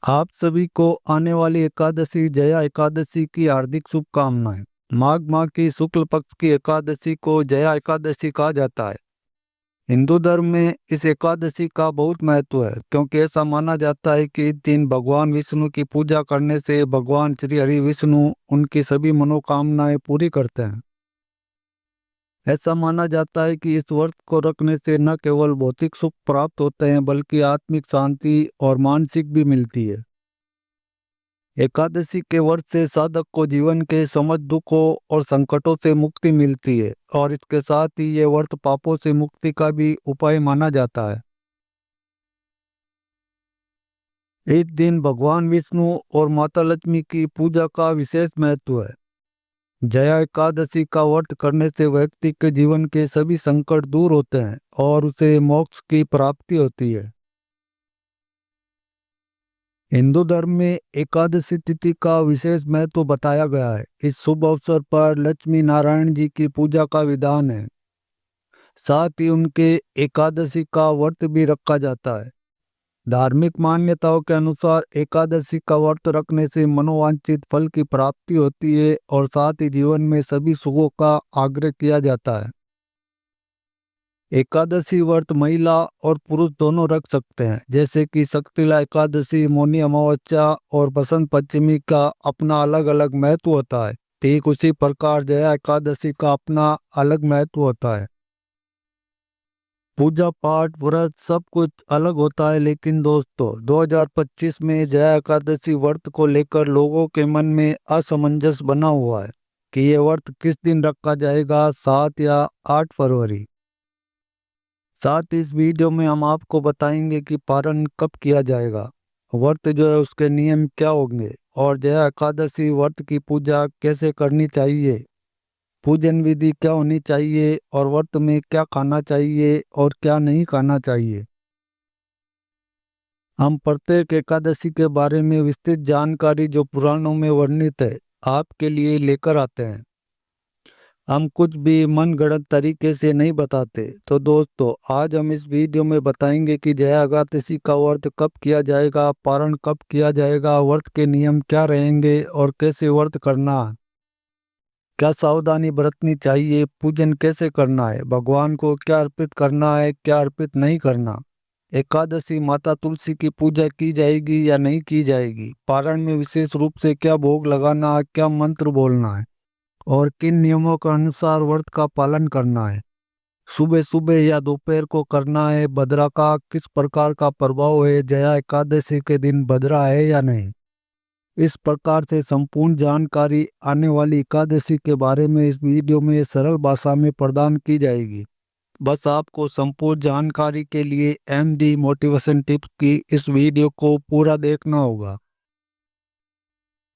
आप सभी को आने वाली एकादशी जया एकादशी की हार्दिक शुभकामनाएं। माघ माह की शुक्ल पक्ष की एकादशी को जया एकादशी कहा जाता है। हिंदू धर्म में इस एकादशी का बहुत महत्व है, क्योंकि ऐसा माना जाता है कि इस दिन भगवान विष्णु की पूजा करने से भगवान श्री हरि विष्णु उनकी सभी मनोकामनाएं पूरी करते हैं। ऐसा माना जाता है कि इस व्रत को रखने से न केवल भौतिक सुख प्राप्त होते हैं, बल्कि आत्मिक शांति और मानसिक भी मिलती है। एकादशी के व्रत से साधक को जीवन के समस्त दुखों और संकटों से मुक्ति मिलती है, और इसके साथ ही ये व्रत पापों से मुक्ति का भी उपाय माना जाता है। इस दिन भगवान विष्णु और माता लक्ष्मी की पूजा का विशेष महत्व है। जया एकादशी का व्रत करने से व्यक्ति के जीवन के सभी संकट दूर होते हैं और उसे मोक्ष की प्राप्ति होती है। हिंदू धर्म में एकादशी तिथि का विशेष महत्व बताया गया है। इस शुभ अवसर पर लक्ष्मी नारायण जी की पूजा का विधान है। साथ ही उनके एकादशी का व्रत भी रखा जाता है। धार्मिक मान्यताओं के अनुसार एकादशी का व्रत रखने से मनोवांछित फल की प्राप्ति होती है और साथ ही जीवन में सभी सुखों का आग्रह किया जाता है। एकादशी व्रत महिला और पुरुष दोनों रख सकते हैं, जैसे कि शक्तिला एकादशी, मौनी अमावस्या और बसंत पंचमी का अपना अलग अलग महत्व होता है। ठीक उसी प्रकार जया एकादशी का अपना अलग महत्व होता है। पूजा पाठ व्रत सब कुछ अलग होता है, लेकिन दोस्तों 2025 में जया एकादशी व्रत को लेकर लोगों के मन में असमंजस बना हुआ है कि ये व्रत किस दिन रखा जाएगा, 7 या 8 फरवरी। साथ ही इस वीडियो में हम आपको बताएंगे कि पारण कब किया जाएगा, व्रत जो है उसके नियम क्या होंगे, और जया एकादशी व्रत की पूजा कैसे करनी चाहिए, पूजन विधि क्या होनी चाहिए, और व्रत में क्या खाना चाहिए और क्या नहीं खाना चाहिए। हम प्रत्येक एकादशी के बारे में विस्तृत जानकारी जो पुराणों में वर्णित है आपके लिए लेकर आते हैं। हम कुछ भी मन गढ़ंत तरीके से नहीं बताते। तो दोस्तों आज हम इस वीडियो में बताएंगे कि जया एकादशी का व्रत कब किया जाएगा, पारण कब किया जाएगा, व्रत के नियम क्या रहेंगे और कैसे व्रत करना है, क्या सावधानी बरतनी चाहिए, पूजन कैसे करना है, भगवान को क्या अर्पित करना है, क्या अर्पित नहीं करना, एकादशी माता तुलसी की पूजा की जाएगी या नहीं की जाएगी, पारण में विशेष रूप से क्या भोग लगाना है, क्या मंत्र बोलना है और किन नियमों के अनुसार व्रत का पालन करना है, सुबह सुबह या दोपहर को करना है, भद्रा का किस प्रकार का प्रभाव है, जया एकादशी के दिन भद्रा है या नहीं। इस प्रकार से संपूर्ण जानकारी आने वाली एकादशी के बारे में इस वीडियो में सरल भाषा में प्रदान की जाएगी। बस आपको संपूर्ण जानकारी के लिए MD मोटिवेशन टिप्स की इस वीडियो को पूरा देखना होगा।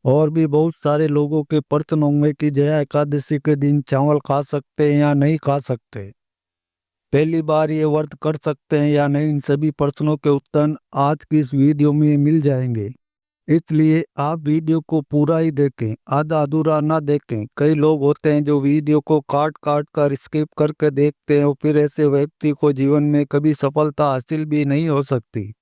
और भी बहुत सारे लोगों के प्रश्न होंगे कि जया एकादशी के दिन चावल खा सकते हैं या नहीं खा सकते, पहली बार ये व्रत कर सकते हैं या नहीं, इन सभी प्रश्नों के उत्तर आज की इस वीडियो में मिल जाएंगे। इसलिए आप वीडियो को पूरा ही देखें, आधा अधूरा ना देखें। कई लोग होते हैं जो वीडियो को काट काट कर स्किप करके देखते हैं और फिर ऐसे व्यक्ति को जीवन में कभी सफलता हासिल भी नहीं हो सकती।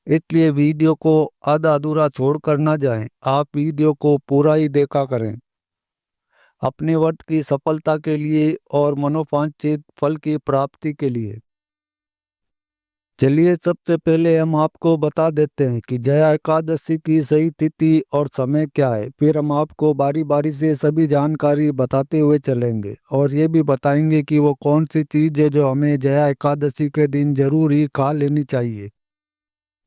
इसलिए वीडियो को आधा अधूरा छोड़कर ना जाएं, आप वीडियो को पूरा ही देखा करें अपने व्रत की सफलता के लिए और मनोवांछित फल की प्राप्ति के लिए। चलिए सबसे पहले हम आपको बता देते हैं कि जया एकादशी की सही तिथि और समय क्या है। फिर हम आपको बारी बारी से सभी जानकारी बताते हुए चलेंगे और ये भी बताएंगे कि वो कौन सी चीज़ है जो हमें जया एकादशी के दिन जरूर ही खा लेनी चाहिए।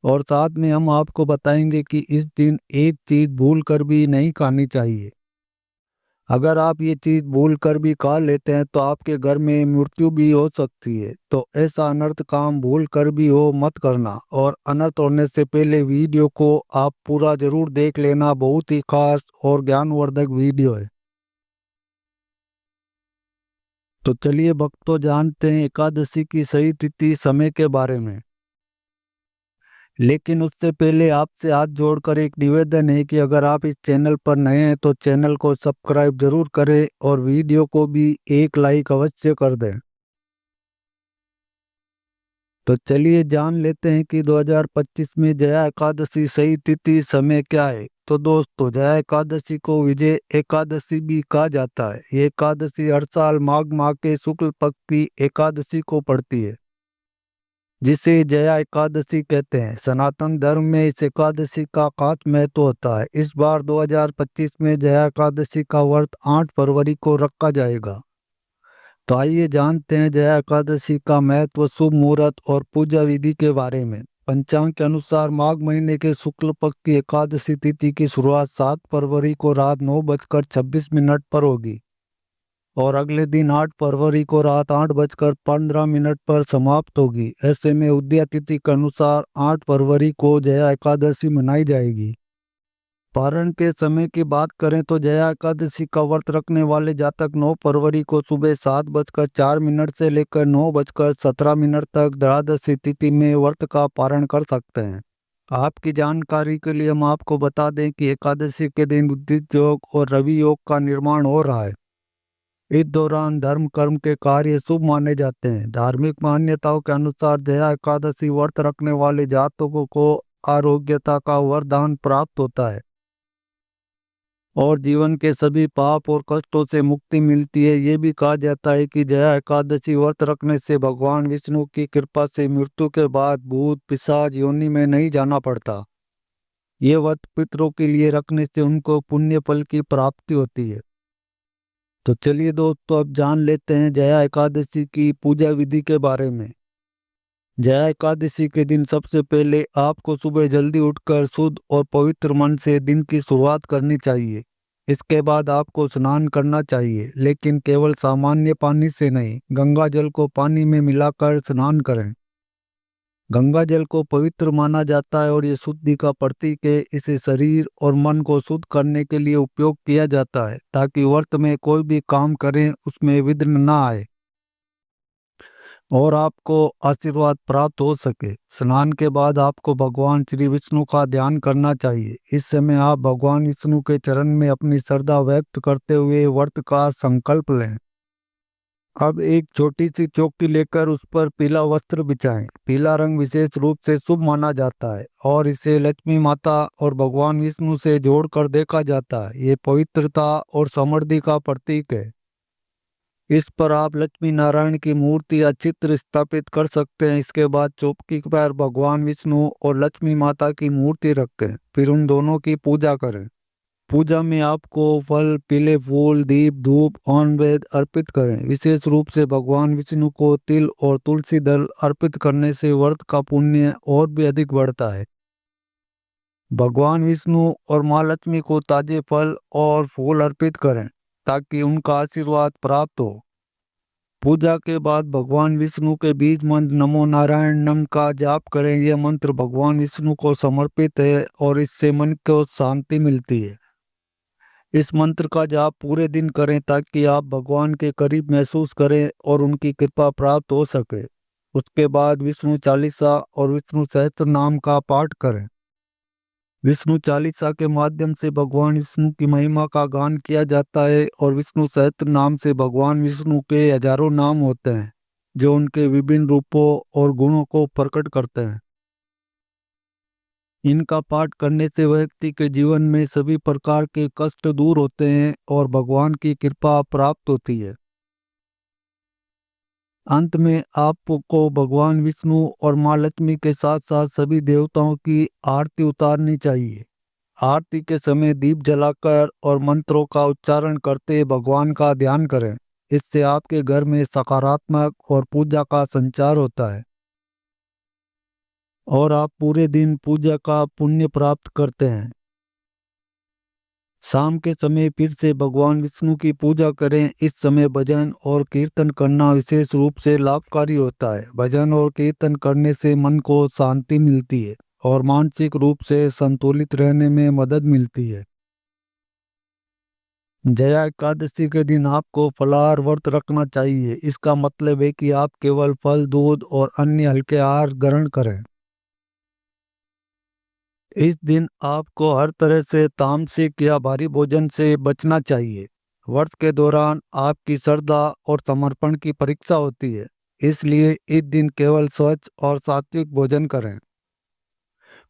और साथ में हम आपको बताएंगे कि इस दिन एक चीज़ भूल कर भी नहीं खानी चाहिए। अगर आप ये चीज़ भूल कर भी खा लेते हैं तो आपके घर में मृत्यु भी हो सकती है। तो ऐसा अनर्थ काम भूल कर भी हो मत करना, और अनर्थ होने से पहले वीडियो को आप पूरा जरूर देख लेना। बहुत ही खास और ज्ञानवर्धक वीडियो है। तो चलिए भक्तों जानते हैं एकादशी की सही तिथि समय के बारे में। लेकिन उससे पहले आपसे हाथ जोड़कर एक निवेदन है कि अगर आप इस चैनल पर नए हैं तो चैनल को सब्सक्राइब जरूर करें और वीडियो को भी एक लाइक अवश्य कर दें। तो चलिए जान लेते हैं कि 2025 में जया एकादशी सही तिथि समय क्या है। तो दोस्तों, जया एकादशी को विजय एकादशी भी कहा जाता है। ये एकादशी हर साल माघ माह के शुक्ल पक्ष की एकादशी को पड़ती है, जिसे जया एकादशी कहते हैं। सनातन धर्म में इस एकादशी का खास महत्व होता है। इस बार 2025 में जया एकादशी का व्रत 8 फरवरी को रखा जाएगा। तो आइए जानते हैं जया एकादशी का महत्व, शुभ मुहूर्त और पूजा विधि के बारे में। पंचांग के अनुसार माघ महीने के शुक्ल पक्ष की एकादशी तिथि की शुरुआत 7 फरवरी को रात 9:26 पर होगी और अगले दिन 8 फरवरी को रात 8:15 पर समाप्त होगी। ऐसे में उदया तिथि के अनुसार 8 फरवरी को जया एकादशी मनाई जाएगी। पारण के समय की बात करें तो जया एकादशी का व्रत रखने वाले जातक 9 फरवरी को सुबह 7:04 से लेकर 9:17 तक द्वादशी तिथि में व्रत का पारण कर सकते हैं। आपकी जानकारी के लिए हम आपको बता दें कि एकादशी के दिन उदित योग और रवि योग का निर्माण हो रहा है। इस दौरान धर्म कर्म के कार्य शुभ माने जाते हैं। धार्मिक मान्यताओं के अनुसार जया एकादशी व्रत रखने वाले जातकों को आरोग्यता का वरदान प्राप्त होता है और जीवन के सभी पाप और कष्टों से मुक्ति मिलती है। ये भी कहा जाता है कि जया एकादशी व्रत रखने से भगवान विष्णु की कृपा से मृत्यु के बाद भूत पिशाच योनि में नहीं जाना पड़ता। ये व्रत पितरों के लिए रखने से उनको पुण्य फल की प्राप्ति होती है। तो चलिए दोस्तों, अब जान लेते हैं जया एकादशी की पूजा विधि के बारे में। जया एकादशी के दिन सबसे पहले आपको सुबह जल्दी उठकर शुद्ध और पवित्र मन से दिन की शुरुआत करनी चाहिए। इसके बाद आपको स्नान करना चाहिए, लेकिन केवल सामान्य पानी से नहीं, गंगा जल को पानी में मिलाकर स्नान करें। गंगा जल को पवित्र माना जाता है और ये शुद्धि का प्रतीक है। इसे शरीर और मन को शुद्ध करने के लिए उपयोग किया जाता है, ताकि व्रत में कोई भी काम करें उसमें विघ्न न आए और आपको आशीर्वाद प्राप्त हो सके। स्नान के बाद आपको भगवान श्री विष्णु का ध्यान करना चाहिए। इस समय आप भगवान विष्णु के चरण में अपनी श्रद्धा व्यक्त करते हुए व्रत का संकल्प लें। अब एक छोटी सी चौकी लेकर उस पर पीला वस्त्र बिछाएं। पीला रंग विशेष रूप से शुभ माना जाता है और इसे लक्ष्मी माता और भगवान विष्णु से जोड़कर देखा जाता है। ये पवित्रता और समृद्धि का प्रतीक है। इस पर आप लक्ष्मी नारायण की मूर्ति या चित्र स्थापित कर सकते हैं। इसके बाद चौकी पर भगवान विष्णु और लक्ष्मी माता की मूर्ति रखें, फिर उन दोनों की पूजा करें। पूजा में आपको फल, पीले फूल, दीप, धूप और नैवेद्य अर्पित करें। विशेष रूप से भगवान विष्णु को तिल और तुलसी दल अर्पित करने से व्रत का पुण्य और भी अधिक बढ़ता है। भगवान विष्णु और माँ लक्ष्मी को ताजे फल और फूल अर्पित करें ताकि उनका आशीर्वाद प्राप्त हो। पूजा के बाद भगवान विष्णु के बीज मंत्र नमो नारायण नम का जाप करें। यह मंत्र भगवान विष्णु को समर्पित है और इससे मन को शांति मिलती है। इस मंत्र का जाप पूरे दिन करें ताकि आप भगवान के करीब महसूस करें और उनकी कृपा प्राप्त हो सके। उसके बाद विष्णु चालीसा और विष्णु सहस्त्र नाम का पाठ करें। विष्णु चालीसा के माध्यम से भगवान विष्णु की महिमा का गान किया जाता है और विष्णु सहस्त्र नाम से भगवान विष्णु के हजारों नाम होते हैं जो उनके विभिन्न रूपों और गुणों को प्रकट करते हैं। इनका पाठ करने से व्यक्ति के जीवन में सभी प्रकार के कष्ट दूर होते हैं और भगवान की कृपा प्राप्त होती है। अंत में आपको भगवान विष्णु और माँ लक्ष्मी के साथ साथ सभी देवताओं की आरती उतारनी चाहिए। आरती के समय दीप जलाकर और मंत्रों का उच्चारण करते भगवान का ध्यान करें। इससे आपके घर में सकारात्मक और पूजा का संचार होता है और आप पूरे दिन पूजा का पुण्य प्राप्त करते हैं। शाम के समय फिर से भगवान विष्णु की पूजा करें। इस समय भजन और कीर्तन करना विशेष रूप से लाभकारी होता है। भजन और कीर्तन करने से मन को शांति मिलती है और मानसिक रूप से संतुलित रहने में मदद मिलती है। जया एकादशी के दिन आपको फलाहार व्रत रखना चाहिए। इसका मतलब है कि आप केवल फल, दूध और अन्य हल्के आहार ग्रहण करें। इस दिन आपको हर तरह से तामसिक या भारी भोजन से बचना चाहिए। व्रत के दौरान आपकी श्रद्धा और समर्पण की परीक्षा होती है। इसलिए इस दिन केवल स्वच्छ और सात्विक भोजन करें।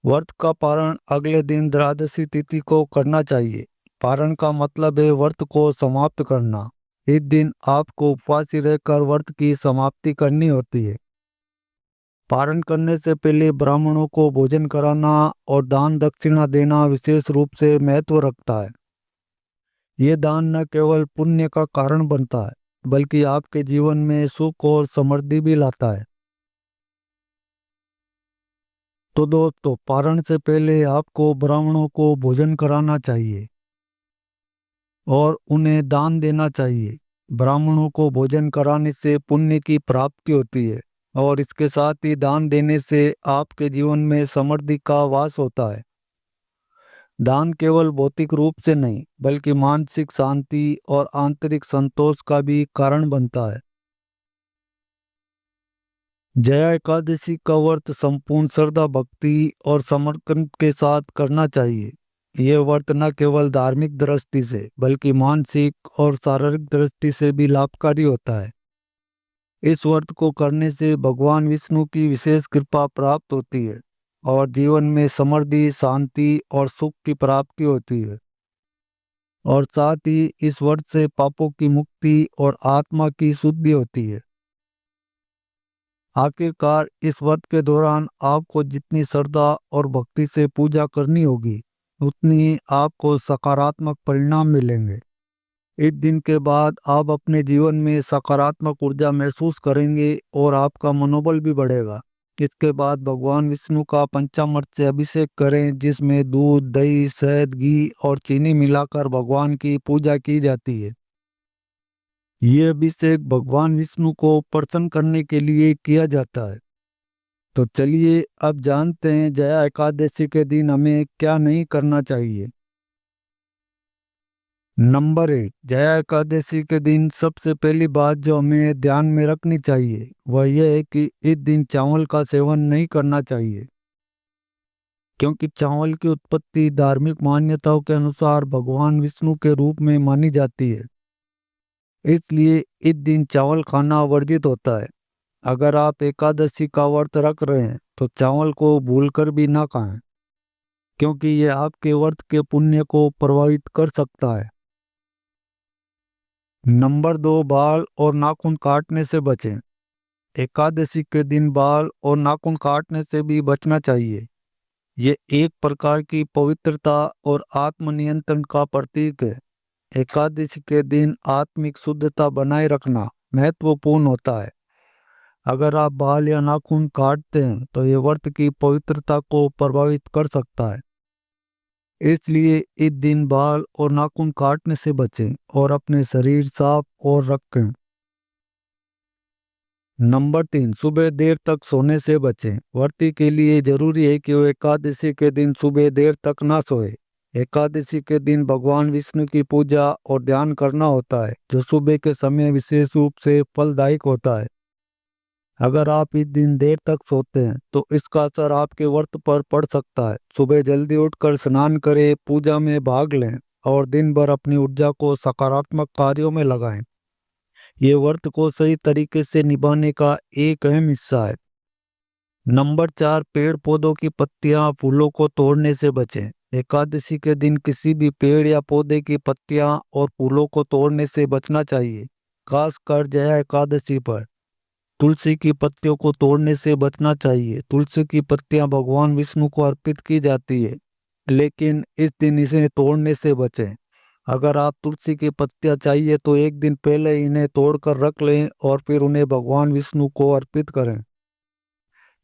व्रत का पारण अगले दिन द्वादशी तिथि को करना चाहिए। पारण का मतलब है व्रत को समाप्त करना। इस दिन आपको उपवासी रहकर व्रत की समाप्ति करनी होती है। पारण करने से पहले ब्राह्मणों को भोजन कराना और दान दक्षिणा देना विशेष रूप से महत्व रखता है। ये दान न केवल पुण्य का कारण बनता है, बल्कि आपके जीवन में सुख और समृद्धि भी लाता है। तो दोस्तों, पारण से पहले आपको ब्राह्मणों को भोजन कराना चाहिए और उन्हें दान देना चाहिए। ब्राह्मणों को भोजन कराने से पुण्य की प्राप्ति होती है और इसके साथ ही दान देने से आपके जीवन में समृद्धि का वास होता है। दान केवल भौतिक रूप से नहीं, बल्कि मानसिक शांति और आंतरिक संतोष का भी कारण बनता है। जया एकादशी का व्रत संपूर्ण श्रद्धा, भक्ति और समर्पण के साथ करना चाहिए। यह व्रत न केवल धार्मिक दृष्टि से, बल्कि मानसिक और शारीरिक दृष्टि से भी लाभकारी होता है। इस व्रत को करने से भगवान विष्णु की विशेष कृपा प्राप्त होती है और जीवन में समृद्धि, शांति और सुख की प्राप्ति होती है। और साथ ही इस व्रत से पापों की मुक्ति और आत्मा की शुद्धि होती है। आखिरकार इस व्रत के दौरान आपको जितनी श्रद्धा और भक्ति से पूजा करनी होगी, उतनी ही आपको सकारात्मक परिणाम मिलेंगे। इस दिन के बाद आप अपने जीवन में सकारात्मक ऊर्जा महसूस करेंगे और आपका मनोबल भी बढ़ेगा। इसके बाद भगवान विष्णु का पंचामृत से अभिषेक करें, जिसमें दूध, दही, शहद, घी और चीनी मिलाकर भगवान की पूजा की जाती है। ये अभिषेक भगवान विष्णु को प्रसन्न करने के लिए किया जाता है। तो चलिए अब जानते हैं जया एकादशी के दिन हमें क्या नहीं करना चाहिए। नंबर 1, जया एकादशी के दिन सबसे पहली बात जो हमें ध्यान में रखनी चाहिए वह यह है कि इस दिन चावल का सेवन नहीं करना चाहिए, क्योंकि चावल की उत्पत्ति धार्मिक मान्यताओं के अनुसार भगवान विष्णु के रूप में मानी जाती है। इसलिए इस दिन चावल खाना वर्जित होता है। अगर आप एकादशी का व्रत रख रहे हैं तो चावल को भूलकर भी ना खाएं, क्योंकि यह आपके व्रत के पुण्य को प्रभावित कर सकता है। नंबर 2, बाल और नाखून काटने से बचें। एकादशी के दिन बाल और नाखून काटने से भी बचना चाहिए। ये एक प्रकार की पवित्रता और आत्मनियंत्रण का प्रतीक है। एकादशी के दिन आत्मिक शुद्धता बनाए रखना महत्वपूर्ण होता है। अगर आप बाल या नाखून काटते हैं तो ये व्रत की पवित्रता को प्रभावित कर सकता है। इसलिए इस दिन बाल और नाखून काटने से बचें और अपने शरीर साफ और रखें। नंबर 3, सुबह देर तक सोने से बचें। व्रती के लिए जरूरी है कि वो एकादशी के दिन सुबह देर तक ना सोए। एकादशी के दिन भगवान विष्णु की पूजा और ध्यान करना होता है, जो सुबह के समय विशेष रूप से फलदायक होता है। अगर आप इस दिन देर तक सोते हैं तो इसका असर आपके व्रत पर पड़ सकता है। सुबह जल्दी उठकर स्नान करें, पूजा में भाग लें और दिन भर अपनी ऊर्जा को सकारात्मक कार्यों में लगाएं। ये व्रत को सही तरीके से निभाने का एक अहम हिस्सा है। नंबर 4, पेड़ पौधों की पत्तियां, फूलों को तोड़ने से बचें। एकादशी के दिन किसी भी पेड़ या पौधे की पत्तियां और फूलों को तोड़ने से बचना चाहिए, खासकर जया एकादशी पर। तुलसी की पत्तियों को तोड़ने से बचना चाहिए। तुलसी की पत्तियां भगवान विष्णु को अर्पित की जाती है, लेकिन इस दिन इसे तोड़ने से बचें। अगर आप तुलसी की पत्तियां चाहिए तो एक दिन पहले इन्हें तोड़कर रख लें और फिर उन्हें भगवान विष्णु को अर्पित करें।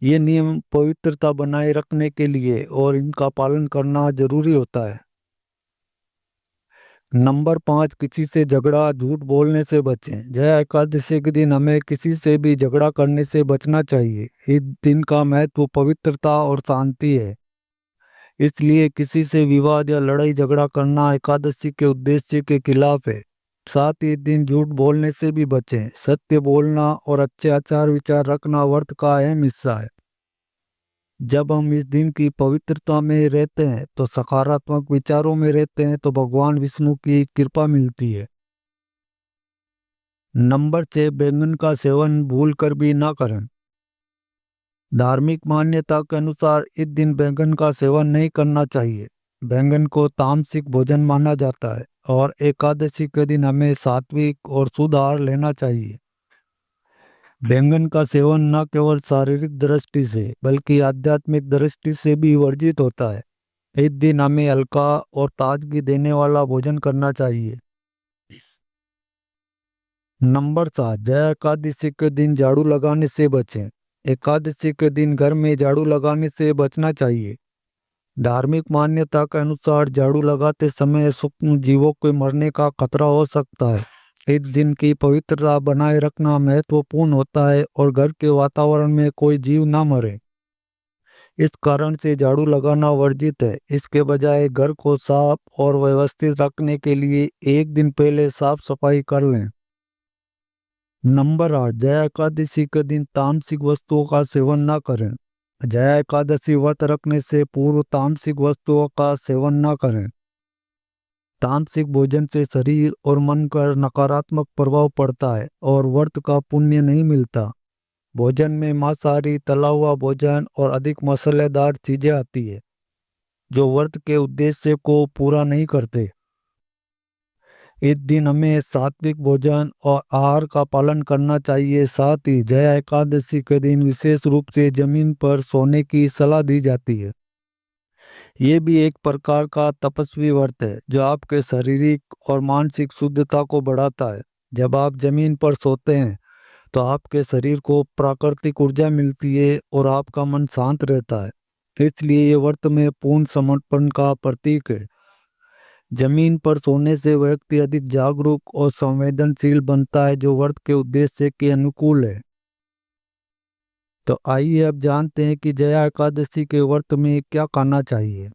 ये नियम पवित्रता बनाए रखने के लिए और इनका पालन करना जरूरी होता है। नंबर 5, किसी से झगड़ा, झूठ बोलने से बचें। जया एकादशी के दिन हमें किसी से भी झगड़ा करने से बचना चाहिए। इस दिन का महत्व पवित्रता और शांति है, इसलिए किसी से विवाद या लड़ाई झगड़ा करना एकादशी के उद्देश्य के खिलाफ है। साथ ही इस दिन झूठ बोलने से भी बचें। सत्य बोलना और अच्छे आचार विचार रखना व्रत का अहम हिस्सा है। जब हम इस दिन की पवित्रता में रहते हैं तो सकारात्मक विचारों में रहते हैं तो भगवान विष्णु की कृपा मिलती है। नंबर 6, बैंगन का सेवन भूल कर भी ना करें। धार्मिक मान्यता के अनुसार इस दिन बैंगन का सेवन नहीं करना चाहिए। बैंगन को तामसिक भोजन माना जाता है और एकादशी के दिन हमें सात्विक और शुद्ध आहार लेना चाहिए। बैंगन का सेवन न केवल शारीरिक दृष्टि से बल्कि आध्यात्मिक दृष्टि से भी वर्जित होता है। इस दिन हमें हल्का और ताजगी देने वाला भोजन करना चाहिए। नंबर 7, जया एकादशी के दिन झाड़ू लगाने से बचें। एकादशी के दिन घर में झाड़ू लगाने से बचना चाहिए। धार्मिक मान्यता के अनुसार झाड़ू लगाते समय सूक्ष्म जीवों के मरने का खतरा हो सकता है। इस दिन की पवित्रता बनाए रखना महत्वपूर्ण होता है और घर के वातावरण में कोई जीव ना मरे। इस कारण से झाड़ू लगाना वर्जित है। इसके बजाय घर को साफ और व्यवस्थित रखने के लिए एक दिन पहले साफ सफाई कर लें। नंबर 8, जया एकादशी के दिन तामसिक वस्तुओं का सेवन न करें। जया एकादशी व्रत रखने से पूर्व तामसिक वस्तुओं का सेवन न करें। तामसिक भोजन से शरीर और मन पर नकारात्मक प्रभाव पड़ता है और व्रत का पुण्य नहीं मिलता। भोजन में मांसाहारी, तला हुआ भोजन और अधिक मसालेदार चीजें आती है जो व्रत के उद्देश्य को पूरा नहीं करते। इस दिन हमें सात्विक भोजन और आहार का पालन करना चाहिए। साथ ही जया एकादशी के दिन विशेष रूप से जमीन पर सोने की सलाह दी जाती है। ये भी एक प्रकार का तपस्वी व्रत है जो आपके शारीरिक और मानसिक शुद्धता को बढ़ाता है। जब आप जमीन पर सोते हैं तो आपके शरीर को प्राकृतिक ऊर्जा मिलती है और आपका मन शांत रहता है। इसलिए ये व्रत में पूर्ण समर्पण का प्रतीक है। जमीन पर सोने से व्यक्ति अधिक जागरूक और संवेदनशील बनता है जो व्रत के उद्देश्य के अनुकूल है। तो आइए अब जानते हैं कि जया एकादशी के व्रत में क्या खाना चाहिए।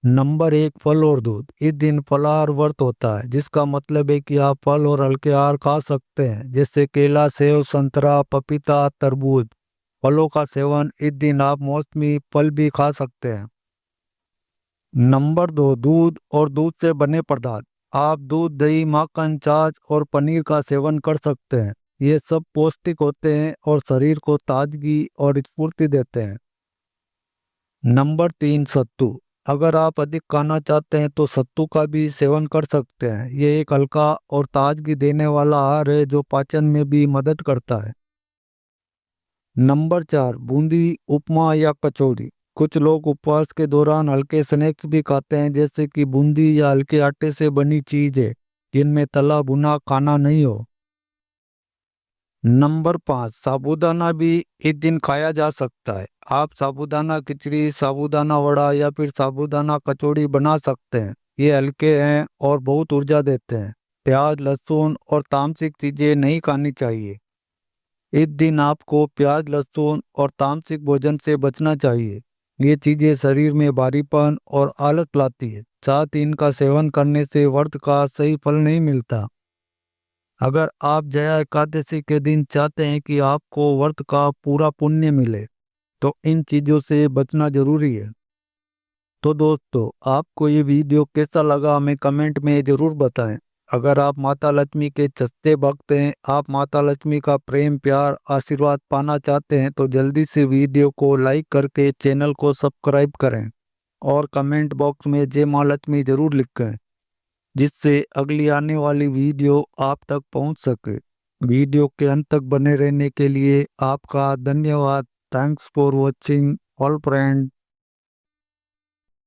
नंबर 1, फल और दूध। इस दिन फलाहार व्रत होता है जिसका मतलब है कि आप फल और हल्के आहार खा सकते हैं जैसे केला, सेब, संतरा, पपीता, तरबूज। फलों का सेवन इस दिन आप मौसमी फल भी खा सकते हैं। नंबर 2, दूध और दूध से बने पदार्थ। आप दूध, दही, माखन, छाछ और पनीर का सेवन कर सकते हैं। ये सब पौष्टिक होते हैं और शरीर को ताजगी और स्फूर्ति देते हैं। नंबर 3, सत्तू। अगर आप अधिक खाना चाहते हैं तो सत्तू का भी सेवन कर सकते हैं। ये एक हल्का और ताजगी देने वाला आहार है जो पाचन में भी मदद करता है। नंबर 4, बूंदी, उपमा या कचौड़ी। कुछ लोग उपवास के दौरान हल्के स्नैक्स भी खाते हैं जैसे कि बूंदी या हल्के आटे से बनी चीजें जिनमें तला भुना खाना नहीं हो। नंबर 5, साबूदाना भी इस दिन खाया जा सकता है। आप साबूदाना खिचड़ी, साबूदाना वड़ा या फिर साबूदाना कचौड़ी बना सकते हैं। ये हल्के हैं और बहुत ऊर्जा देते हैं। प्याज, लहसुन और तामसिक चीजें नहीं खानी चाहिए। इस दिन आपको प्याज, लहसुन और तामसिक भोजन से बचना चाहिए। ये चीजें शरीर में भारीपन और आलस लाती है। साथ ही इनका सेवन करने से व्रत का सही फल नहीं मिलता। अगर आप जया एकादशी के दिन चाहते हैं कि आपको व्रत का पूरा पुण्य मिले तो इन चीजों से बचना जरूरी है। तो दोस्तों, आपको ये वीडियो कैसा लगा हमें कमेंट में जरूर बताएं। अगर आप माता लक्ष्मी के सच्चे भक्त हैं, आप माता लक्ष्मी का प्रेम, प्यार, आशीर्वाद पाना चाहते हैं तो जल्दी से वीडियो को लाइक करके चैनल को सब्सक्राइब करें और कमेंट बॉक्स में जय माँ लक्ष्मी जरूर लिखें जिससे अगली आने वाली वीडियो आप तक पहुंच सके। वीडियो के अंत तक बने रहने के लिए आपका धन्यवाद। Thanks for watching all friend.